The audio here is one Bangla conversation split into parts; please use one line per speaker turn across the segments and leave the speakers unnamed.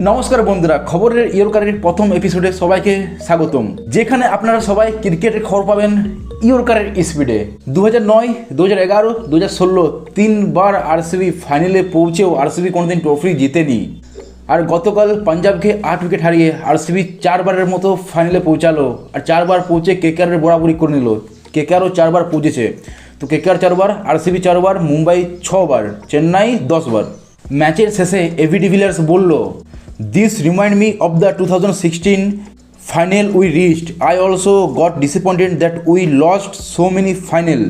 নমস্কার বন্ধুরা, খবরের ইয়র্কারের প্রথম এপিসোডে সবাইকে স্বাগতম, যেখানে আপনারা সবাই ক্রিকেটের খবর পাবেন ইয়র্কারের স্পিডে। 2009, 2011, 2016 তিনবার আরসিবি ফাইনালে পৌঁছেও আরসিবি কোনোদিন ট্রফি জিতেনি। আর গতকাল পাঞ্জাবকে 8 উইকেট হারিয়ে আরসিবি চারবারের মতো ফাইনালে পৌঁছালো। আর চারবার পৌঁছে কেকেআরের বরাবরি করে নিল। কেকেআরও চারবার পৌঁছেছে, তো কেকেআর চারবার, আরসিবি চারবার, মুম্বাই 6 বার, চেন্নাই 10 বার। ম্যাচের শেষে এবি ডিভিলিয়ার্স বলল, "This remind me of the 2016 final we reached. I also got disappointed that we lost so many final."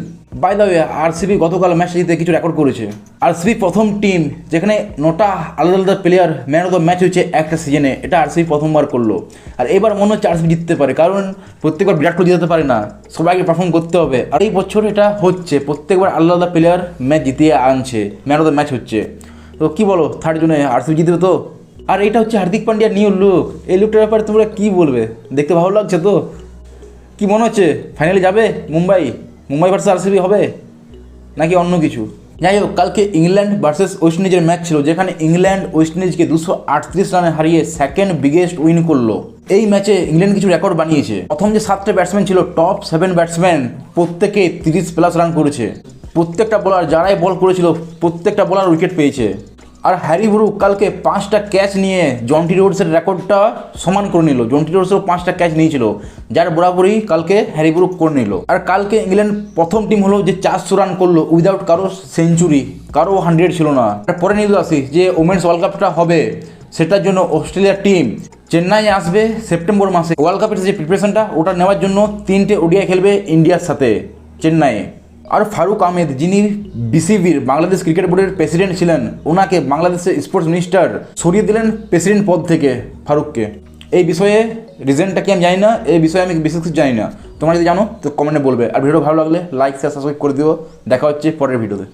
By the way, RCB গতকাল ম্যাচটা জিতে কিছু রেকর্ড করেছে। আরসিবি প্রথম টিম যেখানে 9টা আলাদা আলাদা player man of the match হচ্ছে একটা সিজনে। এটা আরসিবি প্রথমবার করলো। আর এবার মনে হচ্ছে আরসিবি জিততে পারে, কারণ প্রত্যেকবার বিরাট কোহলি জিততে পারে না, সবাইকে পারফর্ম করতে হবে। আর এই বছর এটা হচ্ছে, প্রত্যেকবার আলাদা আলাদা প্লেয়ার ম্যাচ জিতিয়ে আনছে, ম্যান অফ দ্য ম্যাচ হচ্ছে। তো কী বলো, থার্ড জনে আরসিবি জিতবে তো? আর এটা হচ্ছে হার্দিক পান্ডিয়ার নিউ লুক। এই লুকটার ব্যাপারে তোমরা কী বলবে? দেখতে ভালো লাগছে তো? কি মনে হচ্ছে, ফাইনালে যাবে মুম্বাই ভার্সেস আরসিবি হবে নাকি অন্য কিছু? যাই হোক, কালকে ইংল্যান্ড ভার্সেস ওয়েস্ট ইন্ডিজের ম্যাচ ছিল, যেখানে ইংল্যান্ড ওয়েস্ট ইন্ডিজকে 238 রানে হারিয়ে সেকেন্ড বিগেস্ট উইন করলো। এই ম্যাচে ইংল্যান্ড কিছু রেকর্ড বানিয়েছে। প্রথম যে 7টা ব্যাটসম্যান ছিল, টপ 7 ব্যাটসম্যান, প্রত্যেকে 30+ রান করেছে। প্রত্যেকটা বোলার যারাই বল করেছিল, প্রত্যেকটা বোলার উইকেট পেয়েছে। আর হ্যারি ব্রুক কালকে 5টা ক্যাচ নিয়ে জন্টি রোডসের রেকর্ডটা সমান করে নিল। জন্টি রোডসেরও 5টা ক্যাচ নিয়েছিল, যার বরাবরই কালকে হ্যারি ব্রুক করে নিল। আর কালকে ইংল্যান্ড প্রথম টিম হলো যে 400 রান করলো উইদাউট কারো সেঞ্চুরি, কারো 100 ছিল না। আর পরে নিউজ আসি যে ওমেন্স ওয়ার্ল্ড কাপটা হবে, সেটার জন্য অস্ট্রেলিয়ার টিম চেন্নাই আসবে সেপ্টেম্বর মাসে। ওয়ার্ল্ড কাপের যে প্রিপারেশনটা ওটা নেওয়ার জন্য 3টে ওডিআই খেলবে ইন্ডিয়ার সাথে চেন্নাইয়ে। আর ফারুক আহমেদ, যিনি বিসিবির বাংলাদেশ ক্রিকেট বোর্ডের প্রেসিডেন্ট ছিলেন, ওনাকে বাংলাদেশের স্পোর্টস মিনিস্টার সরিয়ে দিলেন প্রেসিডেন্ট পদ থেকে ফারুককে। এই বিষয়ে রিজনটা কি আমি জানি না, এই বিষয়ে আমি বিশেষ কিছু জানি না। তোমরা যদি জানো তো কমেন্টে বলবে। আর ভিডিও ভালো লাগলে লাইক শেয়ার সাবস্ক্রাইব করে দিও। দেখা হচ্ছে পরের ভিডিওতে।